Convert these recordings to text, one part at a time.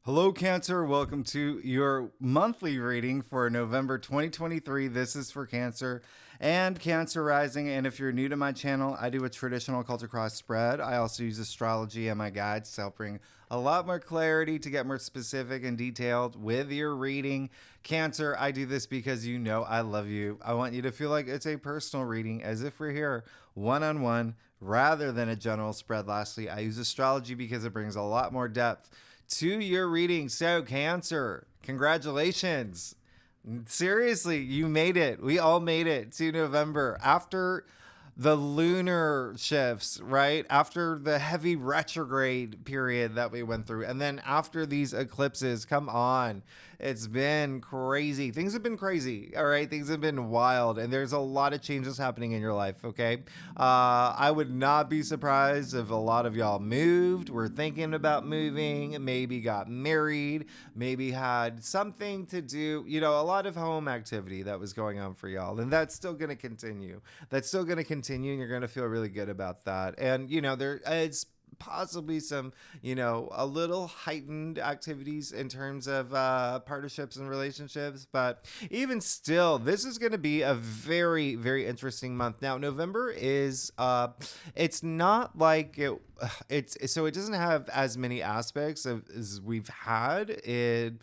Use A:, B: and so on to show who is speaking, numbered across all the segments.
A: Hello, Cancer. Welcome to your monthly reading for November 2023. This is for Cancer and Cancer Rising. And if you're new to my channel, I do a traditional culture cross spread. I also use astrology and my guides to help bring a lot more clarity to get more specific and detailed with your reading. Cancer, I do this because you know I love you. I want you to feel like it's a personal reading, as if we're here one-on-one rather than a general spread. Lastly, I use astrology because it brings a lot more depth to your reading. So, Cancer, congratulations. Seriously, you made it. We all made it to November after the lunar shifts, right? After the heavy retrograde period that we went through. And then after these eclipses, come on. It's been crazy. Things have been crazy. All right. Things have been wild. And there's a lot of changes happening in your life. Okay. I would not be surprised if a lot of y'all moved, were thinking about moving, maybe got married, maybe had something to do, a lot of home activity that was going on for y'all. And that's still going to continue. That's still going to continue. And you're going to feel really good about that. And, it's possibly some, a little heightened activities in terms of partnerships and relationships. But even still, this is going to be a very, very interesting month. Now, November is, it's not like so it doesn't have as many aspects as we've had it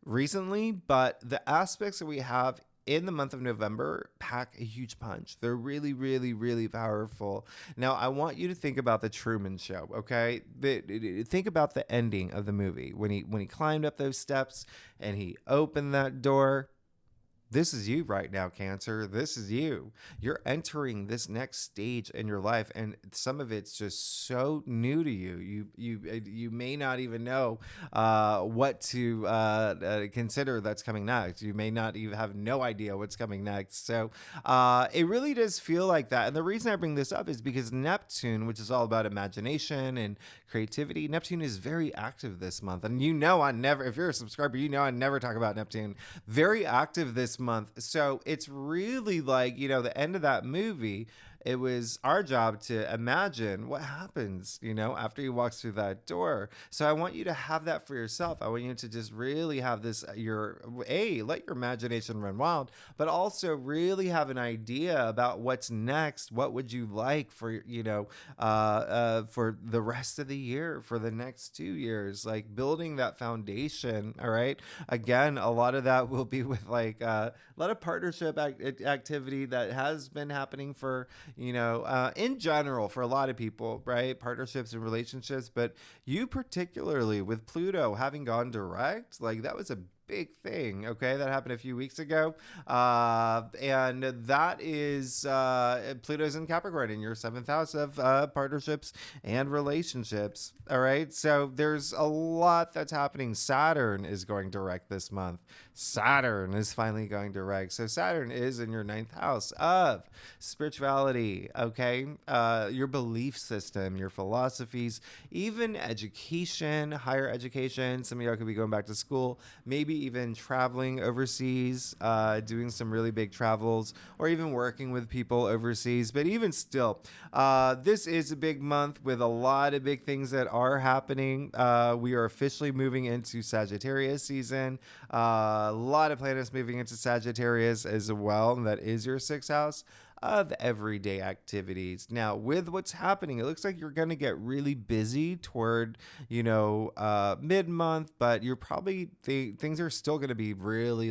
A: recently, but the aspects that we have in the month of November pack a huge punch. They're really, really, really powerful. Now, I want you to think about the Truman Show, okay? Think about the ending of the movie when he climbed up those steps and he opened that door. This is you right now, Cancer. This is you. You're entering this next stage in your life, and some of it's just so new to you. You may not even know what to consider that's coming next. You may not even have no idea what's coming next. So it really does feel like that. And the reason I bring this up is because Neptune, which is all about imagination and creativity, Neptune is very active this month. And if you're a subscriber, I never talk about Neptune. Very active this month. So it's really like, the end of that movie. It was our job to imagine what happens, after he walks through that door. So I want you to have that for yourself. I want you to just really have this, let your imagination run wild, but also really have an idea about what's next. What would you like for, for the rest of the year, for the next 2 years, like building that foundation. All right. Again, a lot of that will be with a lot of partnership activity that has been happening for, in general for a lot of people, right? Partnerships and relationships, but you particularly with Pluto having gone direct, like that was a big thing, okay? That happened a few weeks ago. And that is Pluto's in Capricorn in your 7th house of partnerships and relationships. All right. So there's a lot that's happening. Saturn is going direct this month. Saturn is finally going direct. So Saturn is in your 9th house of spirituality, okay? Your belief system, your philosophies, even education, higher education. Some of y'all could be going back to school, maybe even traveling overseas, doing some really big travels, or even working with people overseas. But even still, this is a big month with a lot of big things that are happening. We are officially moving into Sagittarius season. A lot of planets moving into Sagittarius as well, and that is your 6th house of everyday activities. Now, with what's happening, it looks like you're going to get really busy toward, mid-month, but you're probably, things are still going to be really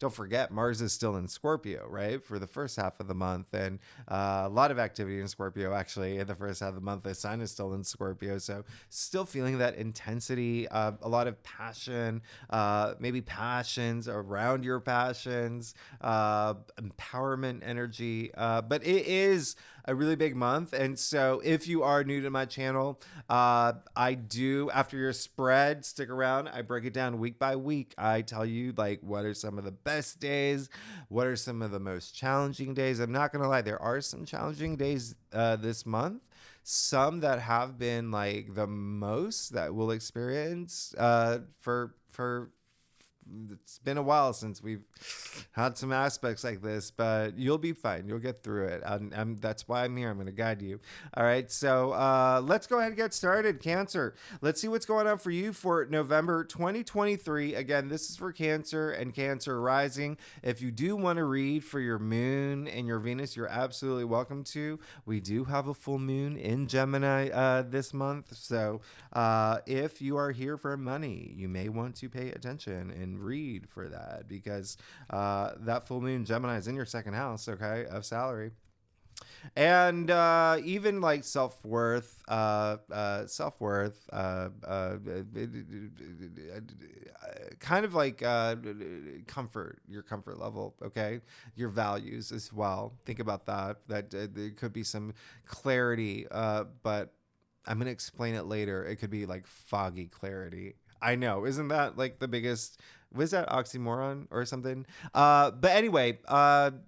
A: don't forget, Mars is still in Scorpio, right? For the first half of the month, and a lot of activity in Scorpio, actually, in the first half of the month. The sun is still in Scorpio, so still feeling that intensity, a lot of passion, maybe passions around your passions, empowerment energy, but it is a really big month. And so if you are new to my channel, I do, after your spread, stick around. I break it down week by week. I tell you what are some of the best days? What are some of the most challenging days? I'm not going to lie. There are some challenging days this month. Some that have been the most that we'll experience for it's been a while since we've had some aspects like this, but you'll be fine. You'll get through it. That's why I'm here. I'm going to guide you. All right. So let's go ahead and get started. Cancer. Let's see what's going on for you for November 2023. Again, this is for Cancer and Cancer rising. If you do want to read for your moon and your Venus, you're absolutely welcome to. We do have a full moon in Gemini this month. So if you are here for money, you may want to pay attention and read for that, because that full moon Gemini is in your second house, okay, of salary. And even like self-worth, kind of like comfort, your comfort level, okay, your values as well. Think about that. There could be some clarity, but I'm going to explain it later. It could be like foggy clarity. I know. Isn't that like the biggest... Was that oxymoron or something? But anyway,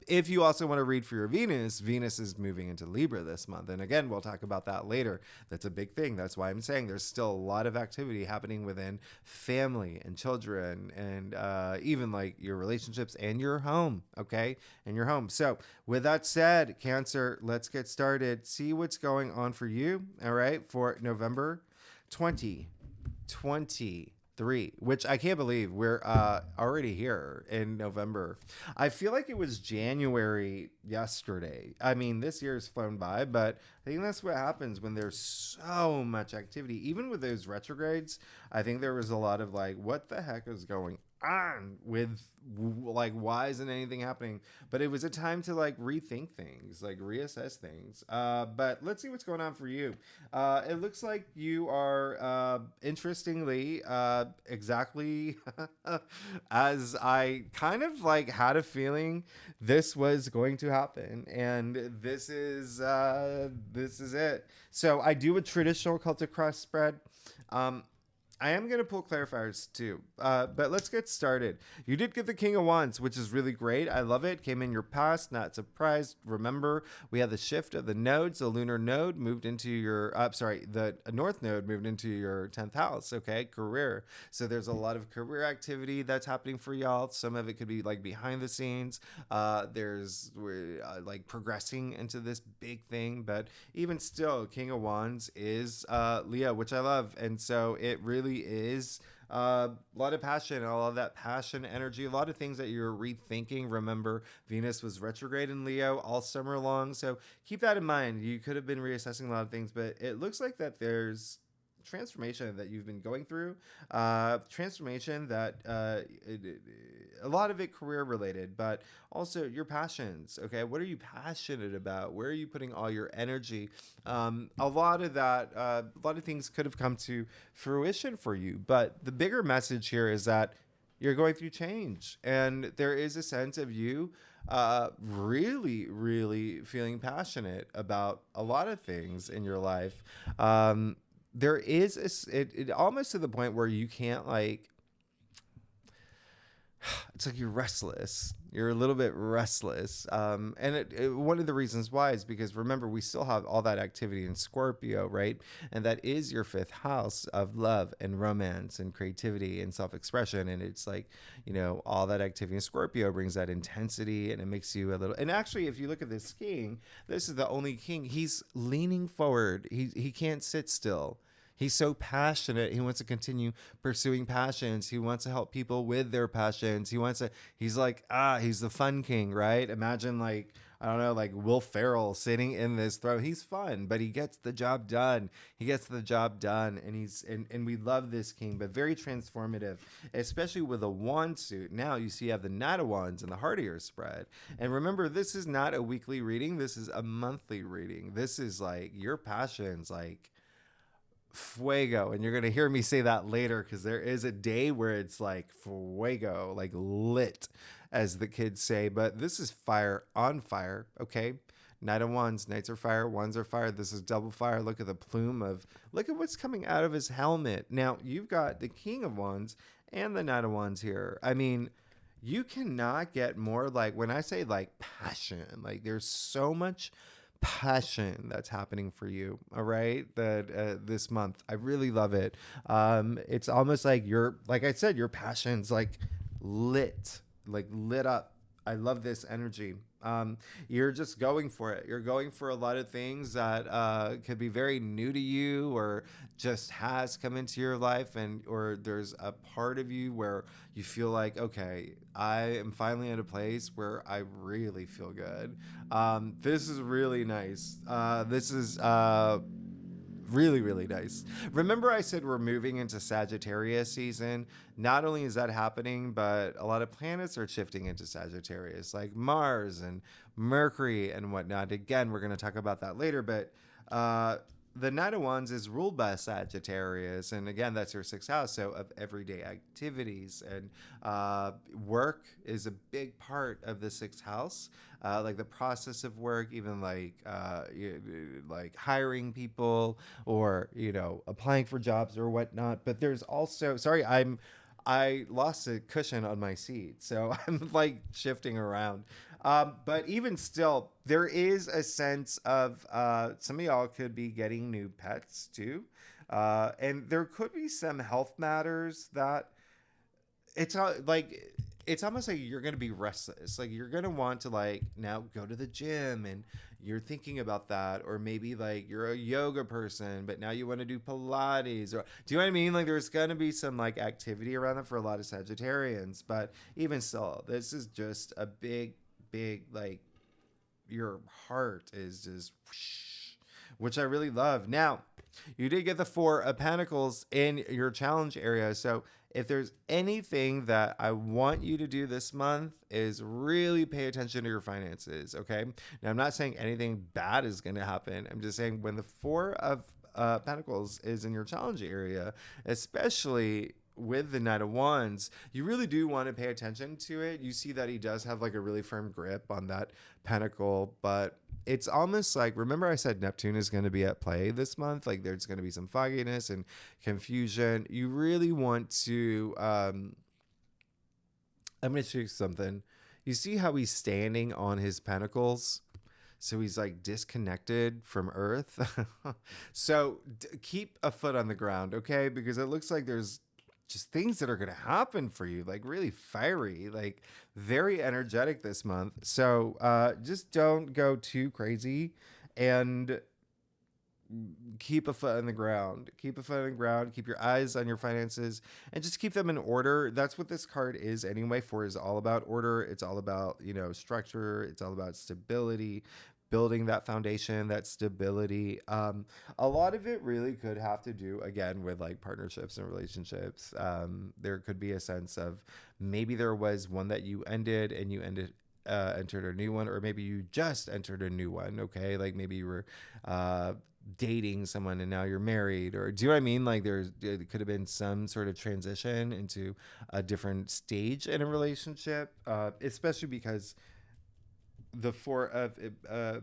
A: if you also want to read for your Venus, Venus is moving into Libra this month. And again, we'll talk about that later. That's a big thing. That's why I'm saying there's still a lot of activity happening within family and children and even like your relationships and your home, okay? And your home. So with that said, Cancer, let's get started. See what's going on for you, all right, for November 2023, which I can't believe we're already here in November. I feel like it was January yesterday. I mean, this year's flown by, but I think that's what happens when there's so much activity. Even with those retrogrades, I think there was a lot of like, what the heck is going on with, like, why isn't anything happening? But it was a time to like rethink things, like reassess things. But let's see what's going on for you. It looks like you are interestingly exactly as I kind of like had a feeling this was going to happen, and this is it. So I do a traditional Celtic cross spread. I am going to pull clarifiers too, but let's get started. You did get the King of Wands, which is really great. I love it. Came in your past, not surprised. Remember, we had the shift of the nodes. The lunar node moved into your, the north node moved into your 10th house, okay? Career. So there's a lot of career activity that's happening for y'all. Some of it could be like behind the scenes. We're like progressing into this big thing, but even still, King of Wands is Leo, which I love. And so it really is a lot of passion, all of that passion energy, a lot of things that you're rethinking. Remember, Venus was retrograde in Leo all summer long, so keep that in mind. You could have been reassessing a lot of things, but it looks like that there's transformation that you've been going through, transformation that a lot of it career related, but also your passions. Okay, what are you passionate about? Where are you putting all your energy? A lot of that, a lot of things could have come to fruition for you, but the bigger message here is that you're going through change, and there is a sense of you really, really feeling passionate about a lot of things in your life. There is it almost to the point where you can't, like, it's like you're restless. You're a little bit restless. And one of the reasons why is because, remember, we still have all that activity in Scorpio, right? And that is your 5th house of love and romance and creativity and self-expression. And it's like, you know, all that activity in Scorpio brings that intensity, and it makes you a little... And actually, if you look at this king, this is the only king. He's leaning forward. He can't sit still. He's so passionate. He wants to continue pursuing passions. He wants to help people with their passions. He's like, he's the fun king, right? Imagine, like, I don't know, like Will Ferrell sitting in this throne. He's fun, but he gets the job done. And we love this king, but very transformative, especially with a wand suit. Now you see you have the Knight of Wands and the Heart of your spread. And remember, this is not a weekly reading. This is a monthly reading. This is like your passions, like, fuego, and you're gonna hear me say that later, because there is a day where it's like fuego, like lit, as the kids say. But this is fire on fire, okay? Knight of Wands, Knights are fire, Wands are fire. This is double fire. Look at the look at what's coming out of his helmet. Now you've got the King of Wands and the Knight of Wands here. I mean, you cannot get more, like, when I say like passion, like there's so much passion that's happening for you, all right, that this month. I really love it. It's almost like like I said, your passion's like lit up. I love this energy. You're just going for it. You're going for a lot of things that could be very new to you, or just has come into your life, and or there's a part of you where you feel like, okay, I am finally at a place where I really feel good. This is really nice. This is really, really nice. Remember, I said we're moving into Sagittarius season? Not only is that happening, but a lot of planets are shifting into Sagittarius, like Mars and Mercury and whatnot. Again, we're going to talk about that later, but the Knight of Wands is ruled by Sagittarius. And again, that's your sixth house. So, of everyday activities, and work is a big part of the sixth house. Like the process of work, even like hiring people, or applying for jobs or whatnot. But there's also, sorry, I lost a cushion on my seat, so I'm like shifting around. But even still, there is a sense of some of y'all could be getting new pets too. And there could be some health matters that it's almost like you're going to be restless. Like you're going to want to like now go to the gym, and you're thinking about that. Or maybe like you're a yoga person, but now you want to do Pilates, or do you know what I mean? Like there's going to be some like activity around it for a lot of Sagittarians, but even still, this is just a big, big, like your heart is just whoosh, which I really love. Now, you did get the Four of Pentacles in your challenge area. So if there's anything that I want you to do this month, is really pay attention to your finances, okay? Now, I'm not saying anything bad is going to happen. I'm just saying when the Four of Pentacles is in your challenge area, especially with the Knight of Wands, you really do want to pay attention to it. You see that he does have like a really firm grip on that pentacle, but it's almost like, remember I said Neptune is going to be at play this month? Like there's going to be some fogginess and confusion. You really want to, I'm going to show you something. You see how he's standing on his pentacles? So he's like disconnected from Earth. So keep a foot on the ground, okay? Because it looks like there's just things that are going to happen for you, like really fiery, like very energetic this month. So just don't go too crazy, and keep a foot on the ground. Keep a foot on the ground. Keep your eyes on your finances, and just keep them in order. That's what this card is anyway. Four is all about order. It's all about, structure. It's all about stability, building that foundation, that stability. A lot of it really could have to do, again, with like partnerships and relationships. There could be a sense of maybe there was one that you ended, and you entered a new one, or maybe you just entered a new one. Okay. Like maybe you were, dating someone and now you're married, or do you know what I mean? Like there could have been some sort of transition into a different stage in a relationship, especially because the Four of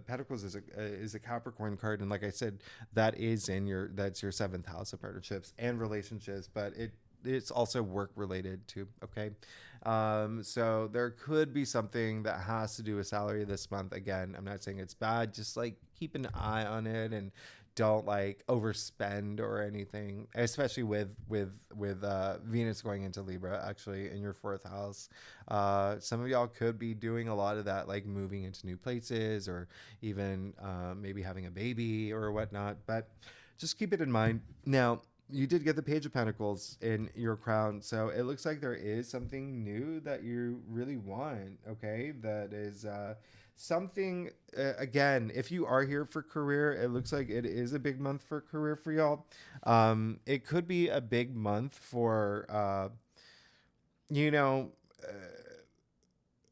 A: Pentacles is a Capricorn card, and like I said, that's your seventh house of partnerships and relationships, but it's also work related too. Okay, so there could be something that has to do with salary this month. Again, I'm not saying it's bad, just like keep an eye on it, and don't like overspend or anything, especially with Venus going into Libra actually in your fourth house. Some of y'all could be doing a lot of that, like moving into new places, or even maybe having a baby or whatnot, but just keep it in mind. Now, you did get the Page of Pentacles in your crown, so it looks like there is something new that you really want, okay? That is something, again, if you are here for career, it looks like it is a big month for career for y'all. It could be a big month for, you know, uh,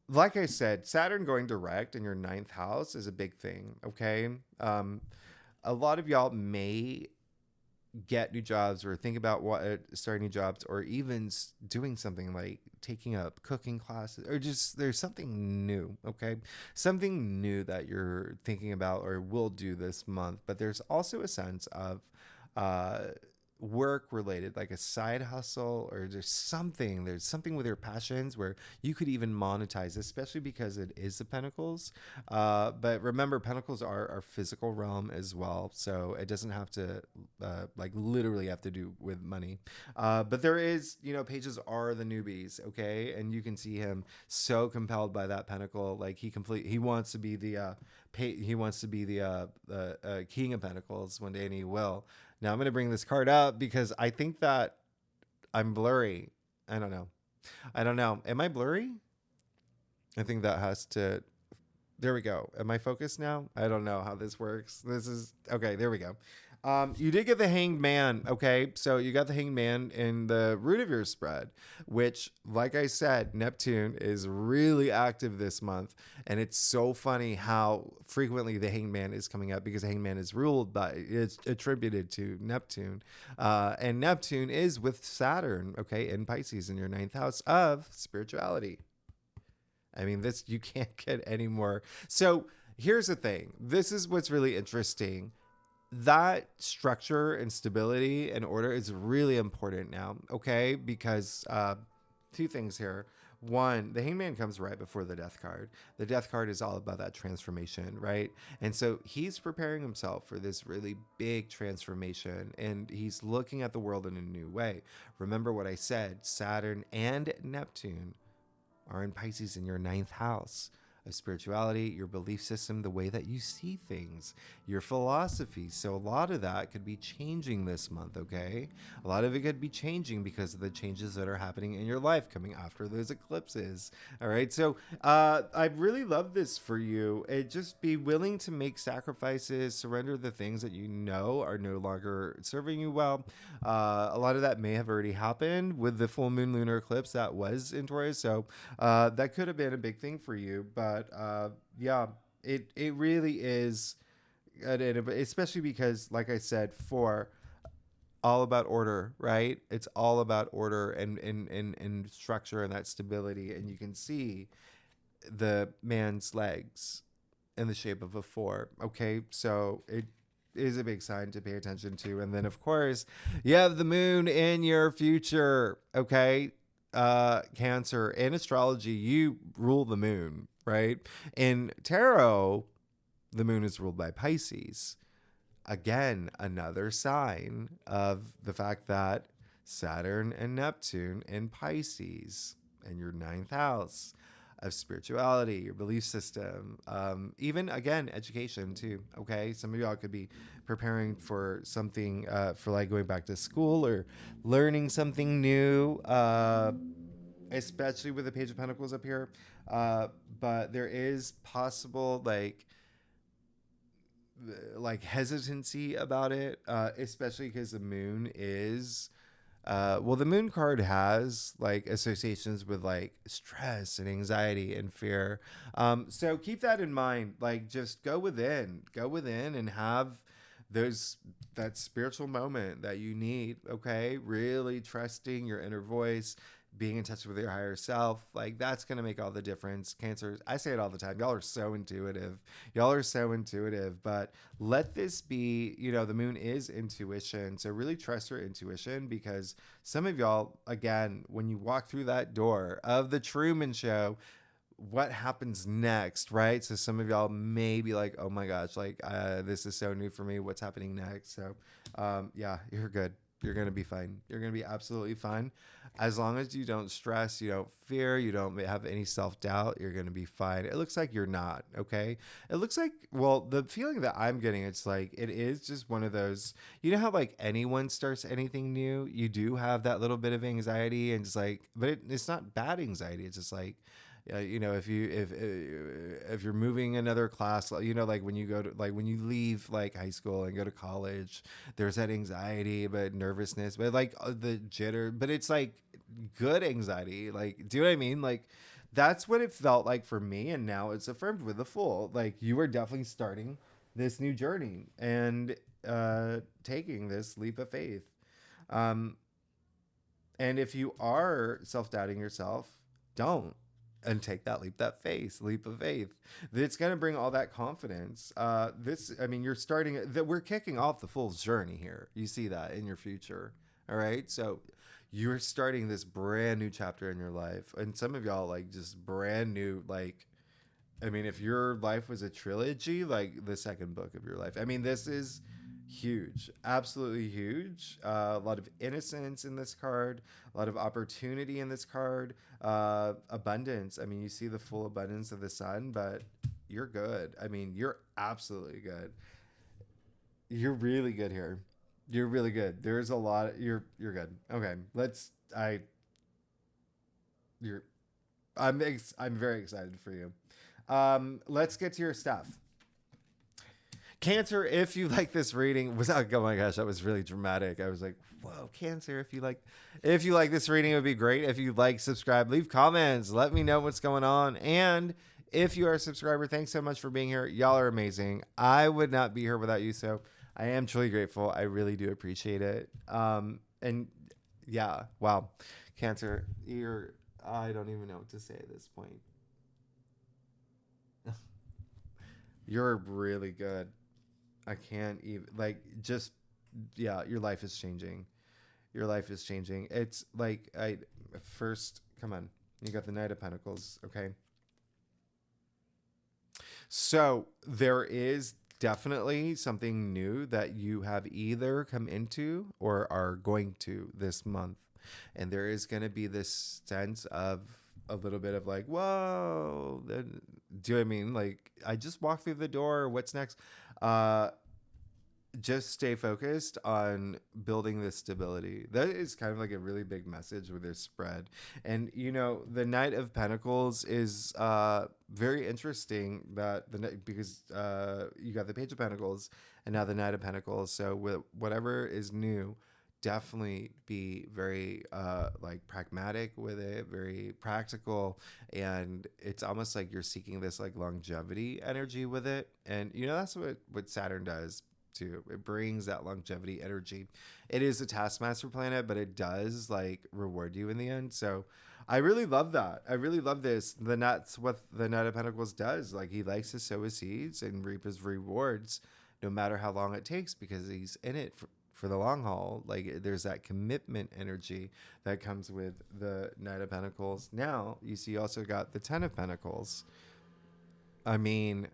A: like I said, Saturn going direct in your ninth house is a big thing, okay? A lot of y'all may get new jobs, or think about starting new jobs, or even doing something like taking up cooking classes, or just there's something new, okay? Something new that you're thinking about or will do this month. But there's also a sense of work related, like a side hustle, or there's something with your passions where you could even monetize, especially because it is the pentacles. But remember, pentacles are our physical realm as well, so it doesn't have to like literally have to do with money. But there is, pages are the newbies, okay, and you can see him so compelled by that pentacle, like he wants to be the king of pentacles one day, and he will. Now I'm going to bring this card up because I think that I'm blurry. I don't know. I don't know. Am I blurry? I think that has to. There we go. Am I focused now? I don't know how this works. This is okay. There we go. You did get the Hanged Man. Okay, so you got the Hanged Man in the root of your spread, which, like I said, Neptune is really active this month, and it's so funny how frequently the Hanged Man is coming up because the Hanged Man is ruled by, it's attributed to Neptune, and Neptune is with Saturn. Okay, in Pisces in your ninth house of spirituality. I mean, this, you can't get any more. So here's the thing. This is what's really interesting. That structure and stability and order is really important now, okay? Because two things here. One, the Hangman comes right before the Death card. The Death card is all about that transformation, right? And so he's preparing himself for this really big transformation, and he's looking at the world in a new way. Remember what I said, Saturn and Neptune are in Pisces in your ninth house of spirituality, your belief system, the way that you see things, your philosophy. So a lot of that could be changing this month, okay? A lot of it could be changing because of the changes that are happening in your life coming after those eclipses. All right, so I really love this for you. Just be willing to make sacrifices, surrender the things that you know are no longer serving you well. A lot of that may have already happened with the full moon lunar eclipse that was in Taurus, so that could have been a big thing for you. But yeah, it really is, especially because, like I said, for all about order, right? It's all about order and structure and that stability. And you can see the man's legs in the shape of a four. Okay, so it is a big sign to pay attention to. And then, of course, you have the moon in your future. Okay, Cancer. In astrology, you rule the moon, right? In tarot, the moon is ruled by Pisces. Again, another sign of the fact that Saturn and Neptune in Pisces in your ninth house of spirituality, your belief system, even again, education too. Okay. Some of y'all could be preparing for something, for like going back to school or learning something new, especially with the Page of Pentacles up here. But there is possible like hesitancy about it, especially because the moon is well, the moon card has like associations with like stress and anxiety and fear. So keep that in mind. Like, just go within and have that spiritual moment that you need. Okay, really trusting your inner voice, being in touch with your higher self, like that's going to make all the difference. Cancers, I say it all the time, y'all are so intuitive, but let this be, the moon is intuition, so really trust your intuition, because some of y'all, again, when you walk through that door of the Truman Show, what happens next, right? So some of y'all may be like, oh my gosh, like this is so new for me, what's happening next? So yeah, you're good. You're going to be fine. You're going to be absolutely fine. As long as you don't stress, you don't fear, you don't have any self-doubt, you're going to be fine. It looks like you're not, okay? It looks like, well, the feeling that I'm getting, it's like, it is just one of those, how like anyone starts anything new, you do have that little bit of anxiety, and it's like, but it's not bad anxiety. It's just like, if you're moving another class, like when you go to, like when you leave like high school and go to college, there's that anxiety, but nervousness, but like the jitter, but it's like good anxiety. Like, do you know what I mean? Like, that's what it felt like for me, and now it's affirmed with the Fool. Like, you are definitely starting this new journey and taking this leap of faith. And if you are self-doubting yourself, don't. and take that leap of faith. It's going to bring all that confidence. You're starting that we're kicking off the full journey here. You see that in your future. All right. So you're starting this brand new chapter in your life. And some of y'all like just brand new, like, I mean, if your life was a trilogy, like the second book of your life, I mean, this is huge, absolutely huge. A lot of innocence in this card, a lot of opportunity in this card, abundance. I mean, you see the full abundance of the sun, but you're good. I mean, you're absolutely good. You're really good here. You're really good. There's a lot. You're good. Okay, let's. I. You're. I'm very excited for you. Let's get to your stuff. Cancer, if you like this reading, oh my gosh, that was really dramatic. I was like, whoa, Cancer, if you like this reading, it would be great. If you like, subscribe, leave comments, let me know what's going on. And if you are a subscriber, thanks so much for being here. Y'all are amazing. I would not be here without you. So I am truly grateful. I really do appreciate it. And yeah, wow. Cancer, I don't even know what to say at this point. You're really good. I can't even yeah, your life is changing. Your life is changing. It's like come on. You got the Knight of Pentacles, okay? So there is definitely something new that you have either come into or are going to this month. And there is going to be this sense of a little bit of like, whoa, do you know what I mean? Like, I just walked through the door. What's next? Just stay focused on building this stability. That is kind of like a really big message with this spread. And, the Knight of Pentacles is very interesting because you got the Page of Pentacles and now the Knight of Pentacles. So with whatever is new, definitely be very pragmatic with it, very practical, and it's almost like you're seeking this like longevity energy with it. And that's what Saturn does too. It brings that longevity energy. It is a taskmaster planet, but it does like reward you in the end. So I really love that. I really love this. That's what the Knight of Pentacles does. Like, he likes to sow his seeds and reap his rewards, no matter how long it takes, because he's in it for the long haul. Like, there's that commitment energy that comes with the Knight of Pentacles. Now, you see, you also got the Ten of Pentacles. I mean,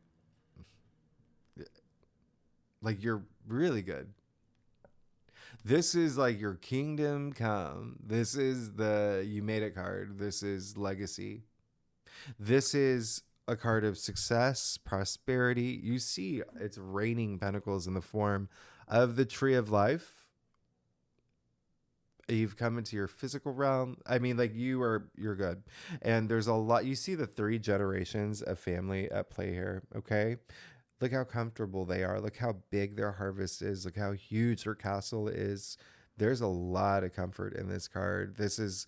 A: like, you're really good. This is like your kingdom come. This is the you made it card. This is legacy. This is a card of success, prosperity. You see, it's raining pentacles in the form of the Tree of Life. You've come into your physical realm. I mean, like, you're good. And there's a lot. You see the 3 generations of family at play here. Okay. Look how comfortable they are. Look how big their harvest is. Look how huge their castle is. There's a lot of comfort in this card. This is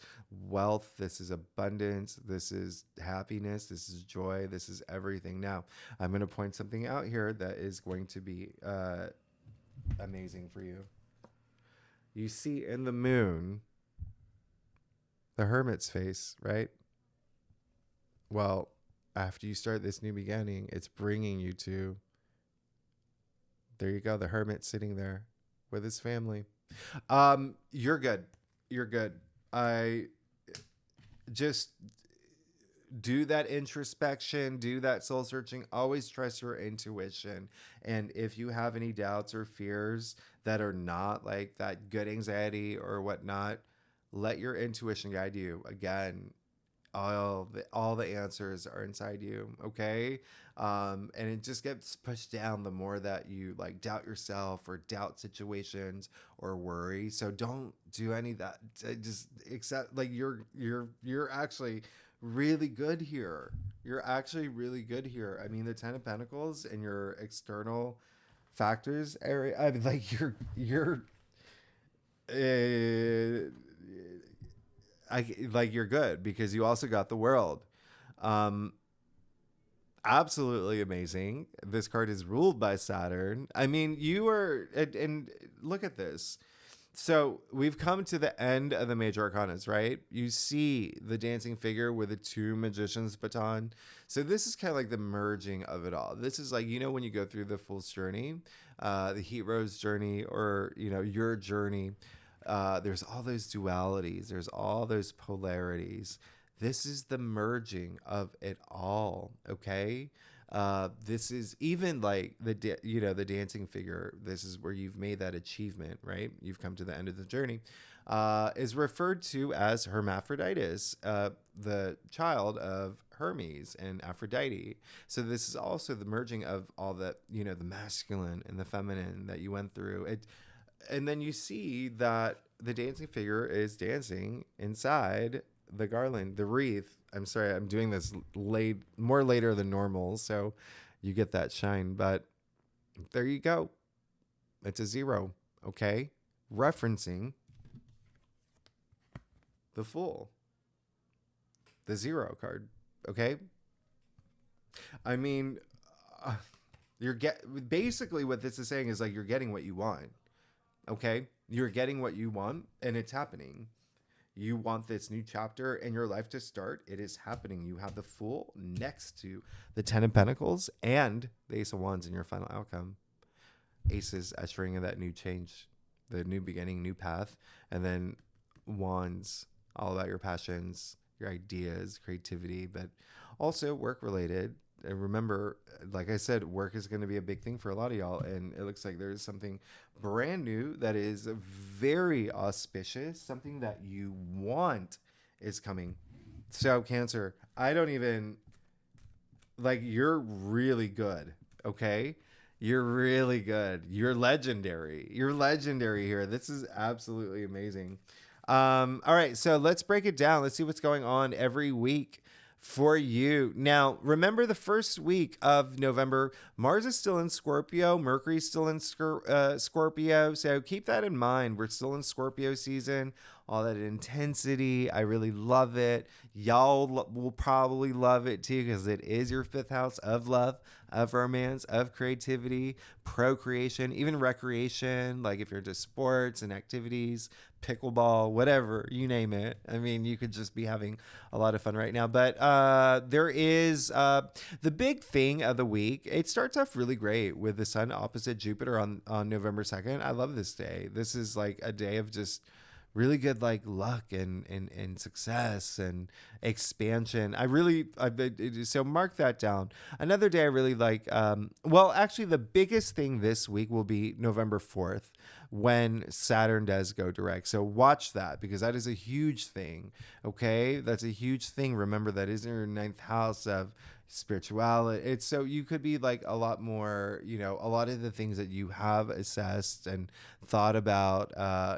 A: wealth. This is abundance. This is happiness. This is joy. This is everything. Now, I'm going to point something out here that is going to be amazing for you. You see in the moon, the hermit's face, right? Well, after you start this new beginning, it's bringing you to, there you go, the hermit sitting there with his family. You're good. You're good. I just do that introspection, do that soul searching, always trust your intuition. And if you have any doubts or fears that are not like that good anxiety or whatnot, let your intuition guide you. Again, all the answers are inside you, okay? And it just gets pushed down the more that you like doubt yourself or doubt situations or worry. So don't do any of that. Just accept, like, you're actually really good here. You're actually really good here. I mean, the Ten of Pentacles and your external factors area. I mean, like, you're you're good because you also got the World. Absolutely amazing. This card is ruled by Saturn. I mean, you are, and look at this. So we've come to the end of the major arcanas, right? You see the dancing figure with the two magicians baton. So this is kind of like the merging of it all. This is like, when you go through the fool's journey, the hero's journey, or, your journey, there's all those dualities. There's all those polarities. This is the merging of it all. Okay. This is even like the dancing figure. This is where you've made that achievement, right? You've come to the end of the journey. Is referred to as Hermaphroditus, the child of Hermes and Aphrodite. So this is also the merging of all that, the masculine and the feminine that you went through. And then you see that the dancing figure is dancing inside the garland, the wreath. I'm sorry, I'm doing this more later than normal, so you get that shine. But there you go. It's a 0, okay? Referencing the Fool, the 0 card, okay? I mean, basically what this is saying is like you're getting what you want, okay? You're getting what you want, and it's happening. You want this new chapter in your life to start. It is happening. You have the Fool next to the 10 of Pentacles and the Ace of Wands in your final outcome. Aces ushering in that new change, the new beginning, new path. And then Wands, all about your passions, your ideas, creativity, but also work related. And remember, like I said, work is going to be a big thing for a lot of y'all. And it looks like there's something brand new that is very auspicious. Something that you want is coming. So Cancer, I don't even, you're really good. Okay. You're really good. You're legendary. You're legendary here. This is absolutely amazing. All right. So let's break it down. Let's see what's going on every week for you. Now, remember the first week of November, Mars is still in Scorpio, Mercury's still in Scorpio, so keep that in mind. We're still in Scorpio season, all that intensity. I really love it. Y'all will probably love it too, because it is your 5th house of love, of romance, of creativity, procreation, even recreation, like if you're into sports and activities, pickleball, whatever, you name it. I mean, you could just be having a lot of fun right now. But there is the big thing of the week. It starts off really great with the sun opposite Jupiter on November 2nd. I love this day. This is like a day of just really good luck and success and expansion. So mark that down. Another day I really like, actually the biggest thing this week will be November 4th when Saturn does go direct. So watch that, because that is a huge thing. Okay. That's a huge thing. Remember, that is in your 9th house of spirituality. It's so you could be like a lot more, a lot of the things that you have assessed and thought about,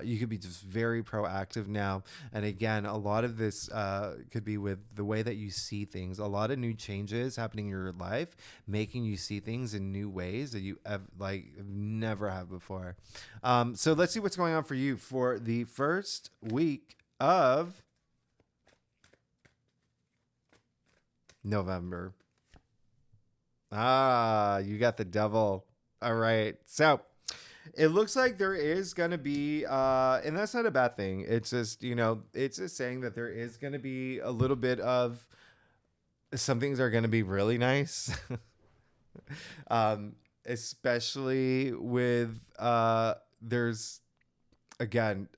A: you could be just very proactive now. And again, a lot of this could be with the way that you see things. A lot of new changes happening in your life, making you see things in new ways that you have never have before. So let's see what's going on for you for the first week of November. You got the Devil. All right. So it looks like there is going to be, and that's not a bad thing. It's just, it's just saying that there is going to be a little bit of some things are going to be really nice. Especially with, there's, again,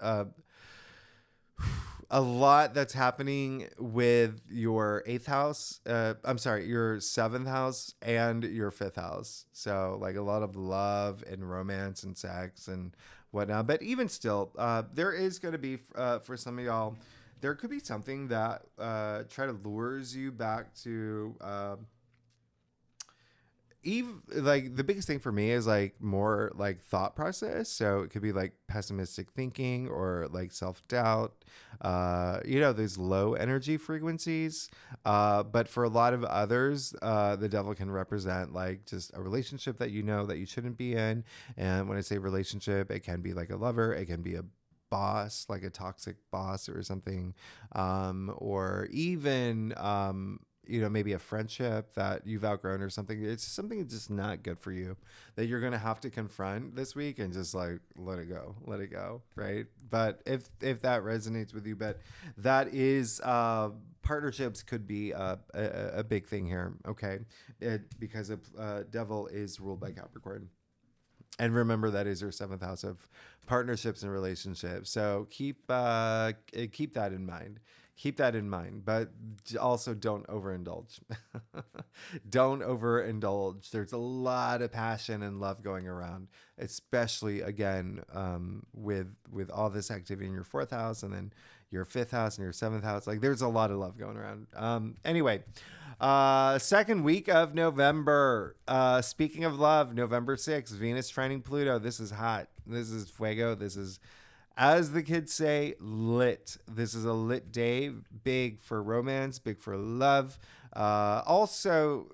A: a lot that's happening with your 8th house. Your 7th house and your 5th house. So like a lot of love and romance and sex and whatnot. But even still, there is going to be, for some of y'all, there could be something that lures you back to, the biggest thing for me is more thought process. So it could be pessimistic thinking or self-doubt, those low energy frequencies. But for a lot of others, the Devil can represent just a relationship that that you shouldn't be in. And when I say relationship, it can be a lover, it can be a boss, like a toxic boss or something, or even maybe a friendship that you've outgrown or something. It's something that's just not good for you that you're going to have to confront this week and just like let it go, right? But if that resonates with you, but that is partnerships could be a big thing here, okay? Because devil is ruled by Capricorn. And remember, that is your seventh house of partnerships and relationships. So keep that in mind. Keep that in mind, but also don't overindulge. Don't overindulge. There's a lot of passion and love going around, especially again with all this activity in your fourth house, and then your fifth house and your seventh house. Like there's a lot of love going around. Anyway. Second week of November. Speaking of love, November 6th, Venus trining Pluto. This is hot. This is fuego. This is, as the kids say, lit. This is a lit day. Big for romance, big for love. Also,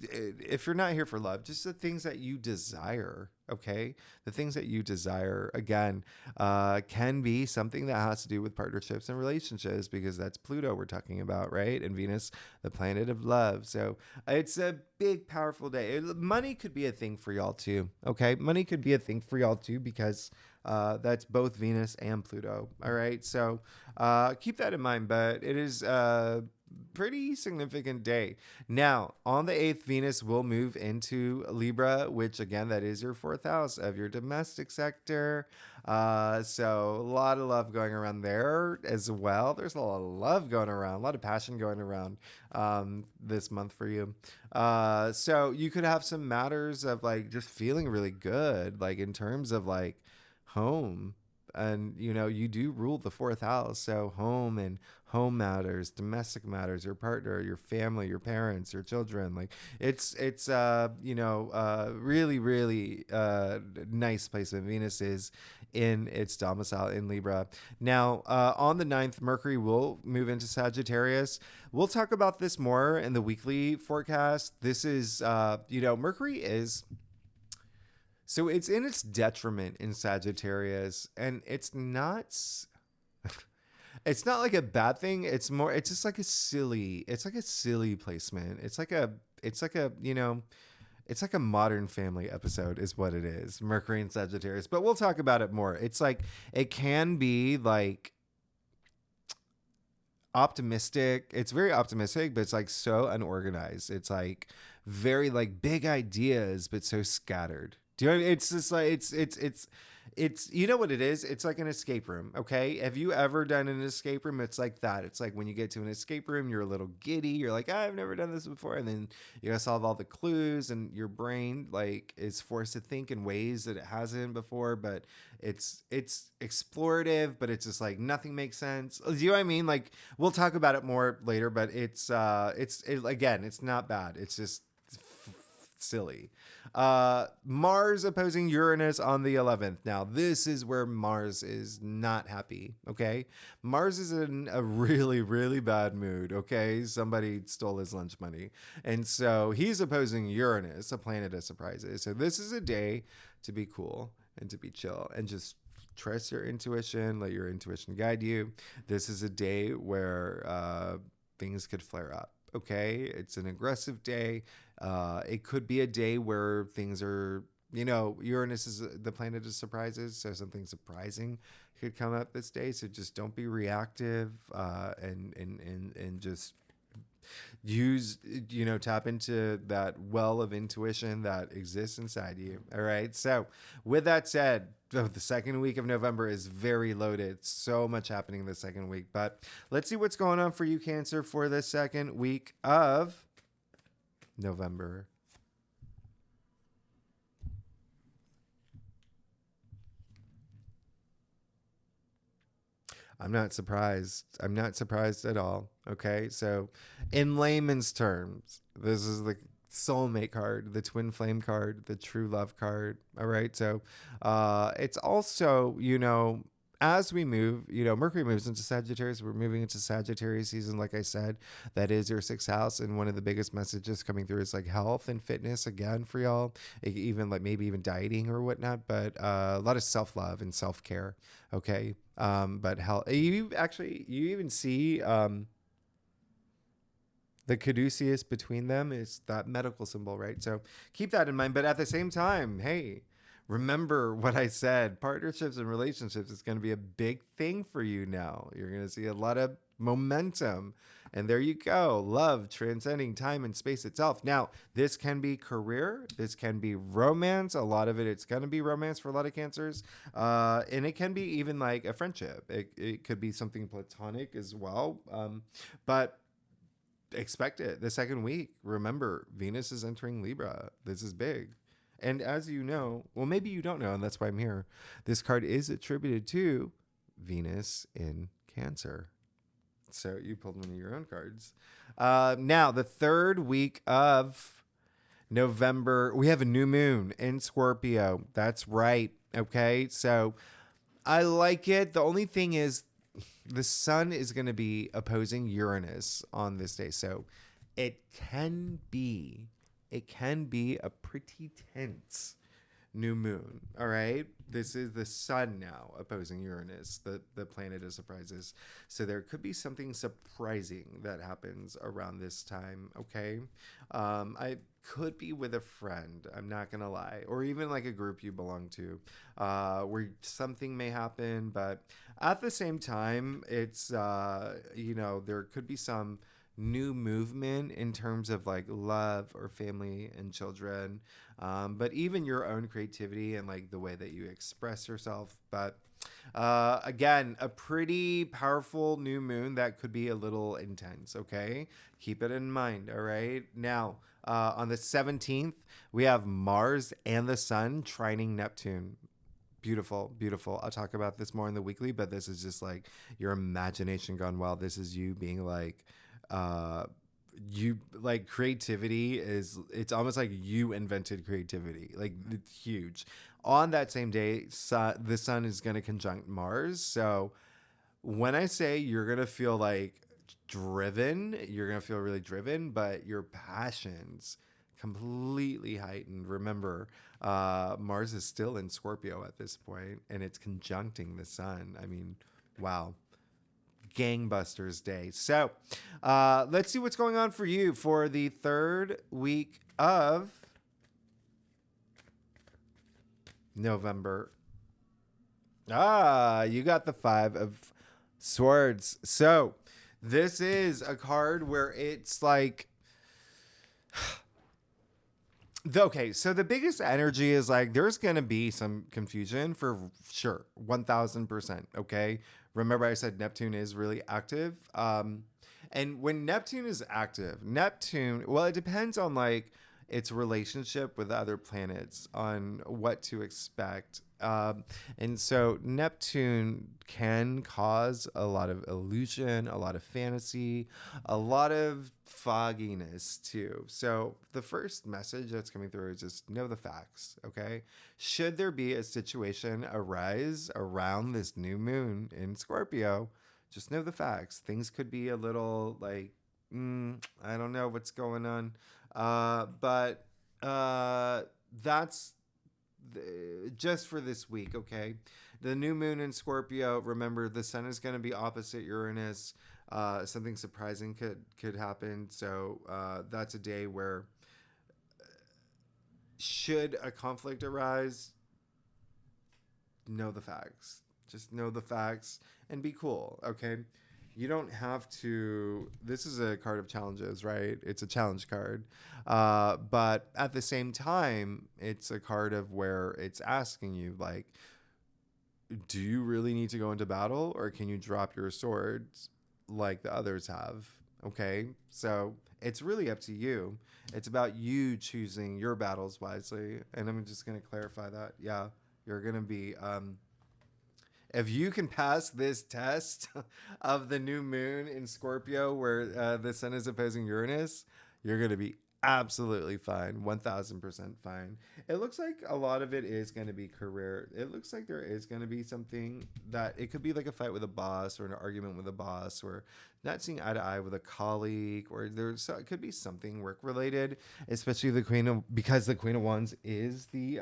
A: if you're not here for love, just the things that you desire, okay? The things that you desire, again, can be something that has to do with partnerships and relationships, because that's Pluto we're talking about, right? And Venus, the planet of love. So it's a big, powerful day. Money could be a thing for y'all too, okay? Money could be a thing for y'all too, because that's both Venus and Pluto, all right? So keep that in mind, but it is pretty significant day. Now, on the 8th, Venus will move into Libra, which again, that is your fourth house of your domestic sector. So a lot of love going around there as well. There's a lot of love going around, a lot of passion going around this month for you. So you could have some matters of like just feeling really good, like in terms of like home. And you do rule the fourth house, so home and home matters, domestic matters, your partner, your family, your parents, your children. Like it's really, really nice place that Venus is in its domicile in Libra. Now, on the 9th, Mercury will move into Sagittarius. We'll talk about this more in the weekly forecast. This is, Mercury is... So it's in its detriment in Sagittarius, and it's not like a bad thing. It's just like a silly placement. It's like a Modern Family episode is what it is. Mercury and Sagittarius, but we'll talk about it more. It's like, it can be like optimistic. It's very optimistic, but it's like so unorganized. It's like very like big ideas, but so scattered. Do you know what I mean? It's just like it's you know what it is? It's like an escape room, okay? Have you ever done an escape room? It's like that. It's like when you get to an escape room, you're a little giddy. You're like, I've never done this before. And then you gotta solve all the clues, and your brain like is forced to think in ways that it hasn't before, but it's explorative, but it's just like nothing makes sense. Do you know what I mean? Like we'll talk about it more later, but it's again, it's not bad. It's just silly. Mars opposing Uranus on the 11th. Now, this is where Mars is not happy, okay? Mars is in a really, really bad mood, okay? Somebody stole his lunch money. And so he's opposing Uranus, a planet of surprises. So this is a day to be cool and to be chill and just trust your intuition, let your intuition guide you. This is a day where things could flare up. Okay, it's an aggressive day. It could be a day where things are, Uranus is the planet of surprises, so something surprising could come up this day. So just don't be reactive, and just use, tap into that well of intuition that exists inside you. All right. So with that said, the second week of November is very loaded. So much happening the second week, but let's see what's going on for you, Cancer, for the second week of November. I'm not surprised. I'm not surprised at all. Okay. So in layman's terms, this is the soulmate card, the twin flame card, the true love card. All right. So it's also, as we move, Mercury moves into Sagittarius. We're moving into Sagittarius season. Like I said, that is your sixth house. And one of the biggest messages coming through is like health and fitness again for y'all, even like maybe even dieting or whatnot, but a lot of self-love and self-care. Okay. But health, you even see,
B: The caduceus between them is that medical symbol, right? So keep that in mind. But at the same time, hey, remember what I said. Partnerships and relationships is going to be a big thing for you now. You're going to see a lot of momentum. And there you go. Love transcending time and space itself. Now, this can be career. This can be romance. A lot of it, it's going to be romance for a lot of cancers. And it can be even like a friendship. It could be something platonic as well. But expect it the second week. Remember, Venus is entering Libra. This is big. And as you know, well, maybe you don't know, and that's why I'm here. This card is attributed to Venus in Cancer. So you pulled one of your own cards. Now, the third week of November, we have a new moon in Scorpio. That's right. Okay. So I like it. The only thing is, the sun is going to be opposing Uranus on this day. So it can be a pretty tense new moon. All right. This is the sun now opposing Uranus, the planet of surprises. So there could be something surprising that happens around this time. Okay. I could be with a friend. I'm not going to lie. Or even like a group you belong to, where something may happen. But at the same time, it's, there could be some new movement in terms of like love or family and children, but even your own creativity and like the way that you express yourself. But again, a pretty powerful new moon that could be a little intense. Okay, keep it in mind. All right. Now, on the 17th, we have Mars and the Sun trining Neptune. Beautiful, beautiful. I'll talk about this more in the weekly, but this is just like your imagination gone wild. This is you being like, you like creativity is, it's almost like you invented creativity. Like it's huge. On that same day, the sun is going to conjunct Mars. So when I say you're going to feel like driven, you're going to feel really driven, but your passions completely heightened. Remember, Mars is still in Scorpio at this point, and it's conjuncting the sun. I mean, wow. Gangbusters day. So let's see what's going on for you for the third week of November. You got the Five of Swords. So this is a card where it's like, okay, so the biggest energy is like there's going to be some confusion for sure. 1000%. Okay. Remember, I said Neptune is really active. And when Neptune is active, well, it depends on like its relationship with other planets on what to expect. And so Neptune can cause a lot of illusion, a lot of fantasy, a lot of fogginess too. So the first message that's coming through is just know the facts, okay? Should there be a situation arise around this new moon in Scorpio, just know the facts. Things could be a little like, I don't know what's going on. But that's just for this week, okay? The new moon in Scorpio, remember the sun is going to be opposite Uranus. Something surprising could happen. So that's a day where should a conflict arise, know the facts. Just know the facts and be cool, okay? You don't have to. This is a card of challenges, right? It's a challenge card. But at the same time, it's a card of where it's asking you, like, do you really need to go into battle or can you drop your swords like the others have? Okay. So it's really up to you. It's about you choosing your battles wisely. And I'm just going to clarify that. Yeah. You're going to be, if you can pass this test of the new moon in Scorpio where the sun is opposing Uranus, you're going to be absolutely fine. 1000% fine. It looks like a lot of it is going to be career. It looks like there is going to be something that it could be like a fight with a boss or an argument with a boss or not seeing eye to eye with a colleague, or it could be something work related, especially because the Queen of Wands is the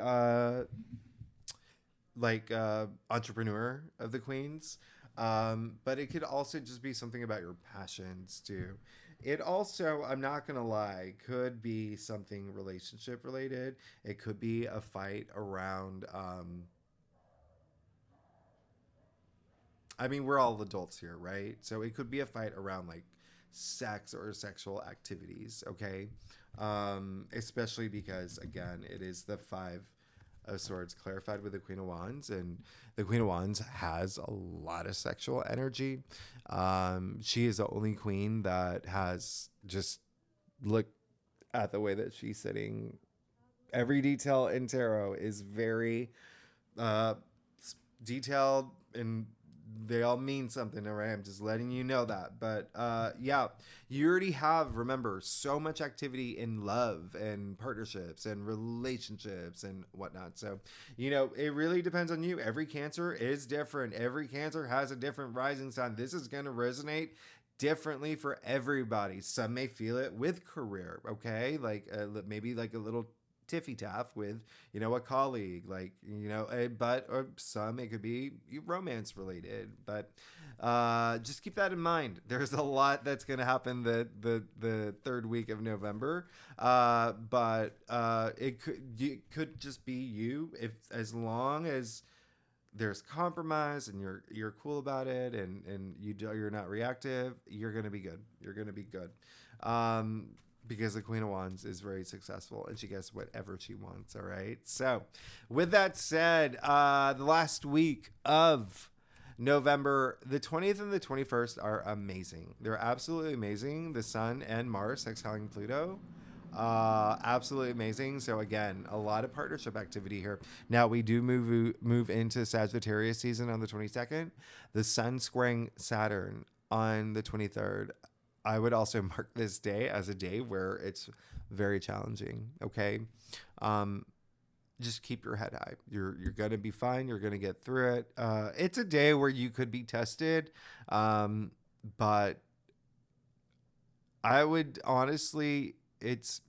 B: entrepreneur of the queens. But it could also just be something about your passions too. It also, I'm not gonna lie, could be something relationship related. It could be a fight around. I mean, we're all adults here, right? So it could be a fight around like sex or sexual activities. Okay, especially because again, it is the Five of Swords clarified with the Queen of Wands, and the Queen of Wands has a lot of sexual energy. She is the only queen that has just look at the way that she's sitting. Every detail in tarot is very uh, detailed, and they all mean something. All right, I'm just letting you know that. But yeah, you already have, remember, so much activity in love and partnerships and relationships and whatnot. So it really depends on you. Every Cancer is different. Every Cancer has a different rising sign. This is going to resonate differently for everybody. Some may feel it with career, okay, like maybe like a little tiffy taff with a colleague, like but or some it could be romance related. But just keep that in mind. There's a lot that's going to happen the third week of November, but it could just be you, if as long as there's compromise and you're cool about it, and you're not reactive, you're gonna be good. You're gonna be good. Because the Queen of Wands is very successful and she gets whatever she wants. All right. So, with that said, the last week of November, the 20th and the 21st are amazing. They're absolutely amazing. The Sun and Mars sextiling Pluto. Absolutely amazing. So again, a lot of partnership activity here. Now we do move into Sagittarius season on the 22nd. The Sun squaring Saturn on the 23rd. I would also mark this day as a day where it's very challenging. Okay. Just keep your head high. You're gonna be fine. You're gonna get through it. It's a day where you could be tested, but I would honestly, it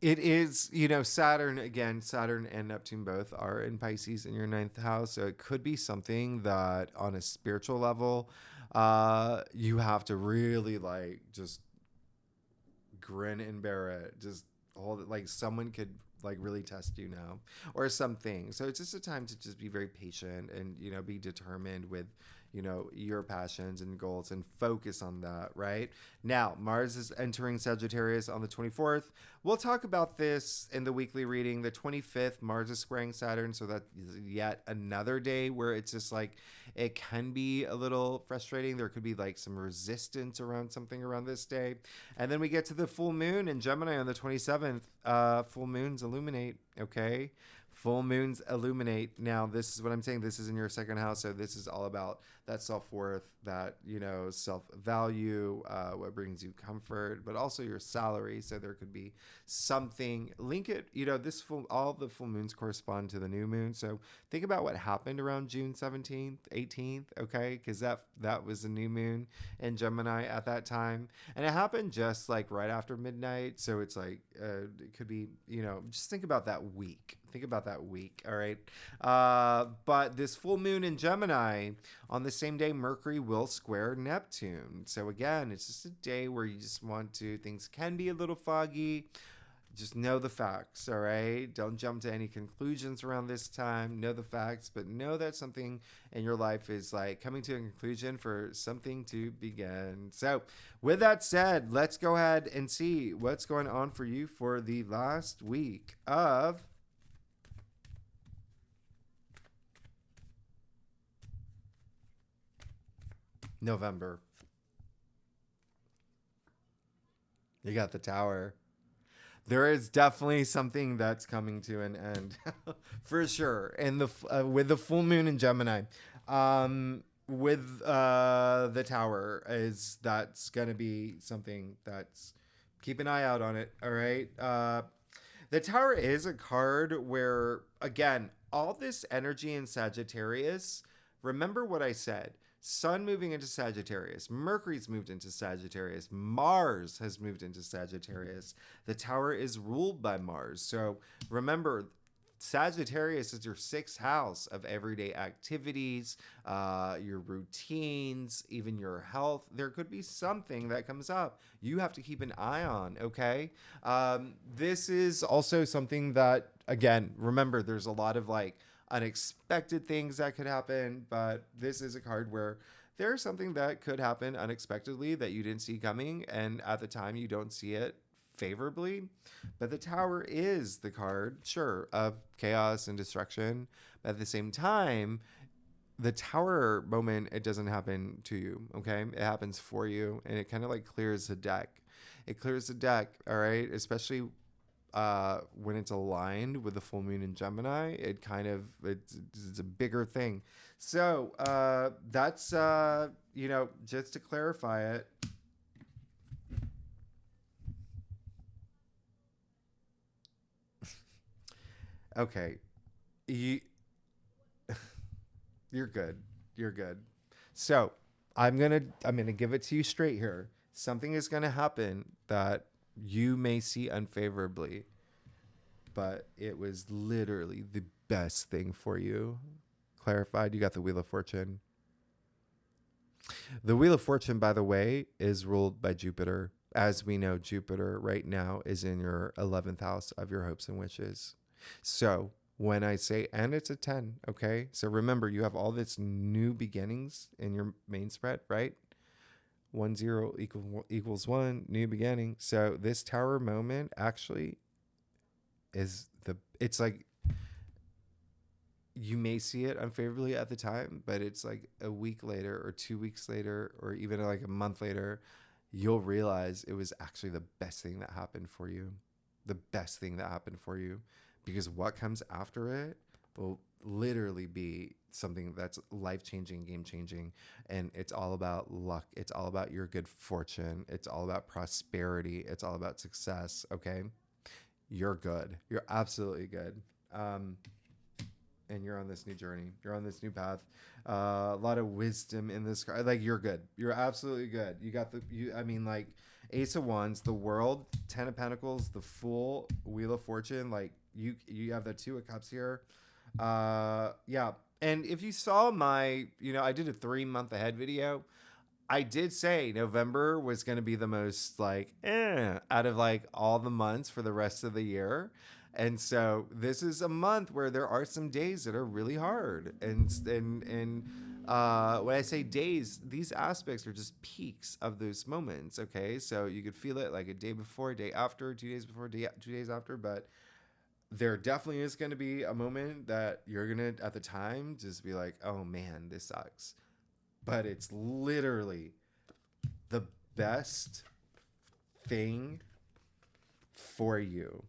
B: is, Saturn again. Saturn and Neptune both are in Pisces in your ninth house, so it could be something that on a spiritual level, you have to really like just grin and bear it. Just hold it. Like someone could like really test you now, or something. So it's just a time to just be very patient and be determined with your passions and goals, and focus on that. Right now, Mars is entering Sagittarius on the 24th. We'll talk about this in the weekly reading. The 25th, Mars is squaring Saturn, so that is yet another day where it's just like it can be a little frustrating. There could be like some resistance around something around this day. And then we get to the full moon in Gemini on the 27th. Full moons illuminate, okay? Full moons illuminate. Now, this is what I'm saying. This is in your second house. So this is all about that self-worth, that, self-value, what brings you comfort, but also your salary. So there could be something, link it, all the full moons correspond to the new moon. So think about what happened around June 17th, 18th, okay? Because that was the new moon in Gemini at that time. And it happened just like right after midnight. So it's like, it could be, just think about that week. Think about that week, all right? But this full moon in Gemini, on the same day, Mercury will square Neptune. So again, it's just a day where you just want to, things can be a little foggy. Just know the facts, all right? Don't jump to any conclusions around this time. Know the facts, but know that something in your life is like coming to a conclusion for something to begin. So with that said, let's go ahead and see what's going on for you for the last week of November. You got the Tower. There is definitely something that's coming to an end, for sure. And with the full moon in Gemini, with the Tower, that's gonna be something that's, keep an eye out on it. All right. The Tower is a card where, again, all this energy in Sagittarius. Remember what I said. Sun moving into Sagittarius. Mercury's moved into Sagittarius. Mars has moved into Sagittarius. The Tower is ruled by Mars. So remember, Sagittarius is your sixth house of everyday activities, your routines, even your health. There could be something that comes up you have to keep an eye on, okay? This is also something that, again, remember, there's a lot of like unexpected things that could happen, but this is a card where there's something that could happen unexpectedly that you didn't see coming, and at the time you don't see it favorably. But the Tower is the card, sure, of chaos and destruction. But at the same time, the Tower moment, it doesn't happen to you, okay? It happens for you, and it kind of like clears the deck. It clears the deck, all right? Especially when it's aligned with the full moon in Gemini. It kind of, it's a bigger thing. So that's, just to clarify it. Okay. You, you're good. You're good. So I'm gonna give it to you straight here. Something is gonna happen that you may see unfavorably, but it was literally the best thing for you. Clarified, you got the Wheel of Fortune. The Wheel of Fortune, by the way, is ruled by Jupiter. As we know, Jupiter right now is in your 11th house of your hopes and wishes. So when I say, and it's a 10, okay? So remember, you have all this new beginnings in your main spread, right? 1 0 equals 1, new beginning. So this Tower moment actually is it's like, you may see it unfavorably at the time, but it's like a week later or 2 weeks later, or even like a month later, you'll realize it was actually the best thing that happened for you. The best thing that happened for you. Because what comes after it will literally be something that's life-changing, game-changing. And it's all about luck. It's all about your good fortune. It's all about prosperity. It's all about success, okay? You're good. You're absolutely good. And you're on this new journey. You're on this new path. A lot of wisdom in this card. Like, you're good. You're absolutely good. You got like Ace of Wands, the World, 10 of Pentacles, the Fool, Wheel of Fortune. Like, you have the Two of Cups here. Yeah. And if you saw my, I did a 3-month ahead video. I did say November was going to be the most like out of like all the months for the rest of the year. And so this is a month where there are some days that are really hard. And when I say days, these aspects are just peaks of those moments. Okay. So you could feel it like a day before, a day after, 2 days before, 2 days after. But there definitely is going to be a moment that you're going to, at the time, just be like, oh man, this sucks. But it's literally the best thing for you.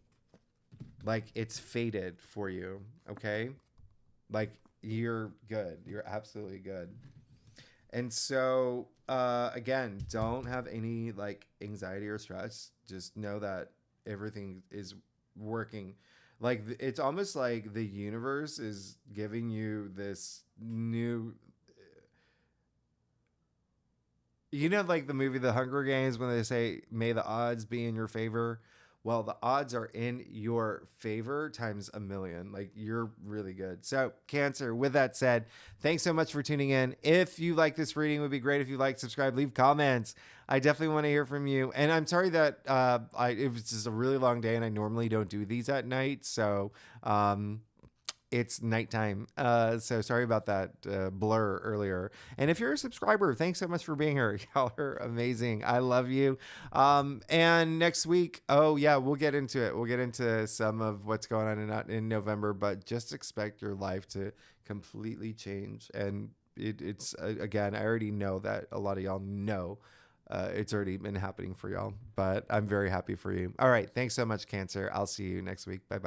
B: Like, it's fated for you, okay? Like, you're good. You're absolutely good. And so, again, don't have any, like, anxiety or stress. Just know that everything is working. Like, it's almost like the universe is giving you this new... like the movie The Hunger Games when they say, may the odds be in your favor. Well, the odds are in your favor times a million. Like, you're really good. So, Cancer, with that said, thanks so much for tuning in. If you like this reading, it would be great if you like, subscribe, leave comments. I definitely want to hear from you. And I'm sorry that it was just a really long day, and I normally don't do these at night. So, it's nighttime. So sorry about that blur earlier. And if you're a subscriber, thanks so much for being here. Y'all are amazing. I love you. And next week, we'll get into it. We'll get into some of what's going on in November, but just expect your life to completely change. And it's again, I already know that a lot of y'all know it's already been happening for y'all, but I'm very happy for you. All right. Thanks so much, Cancer. I'll see you next week. Bye-bye.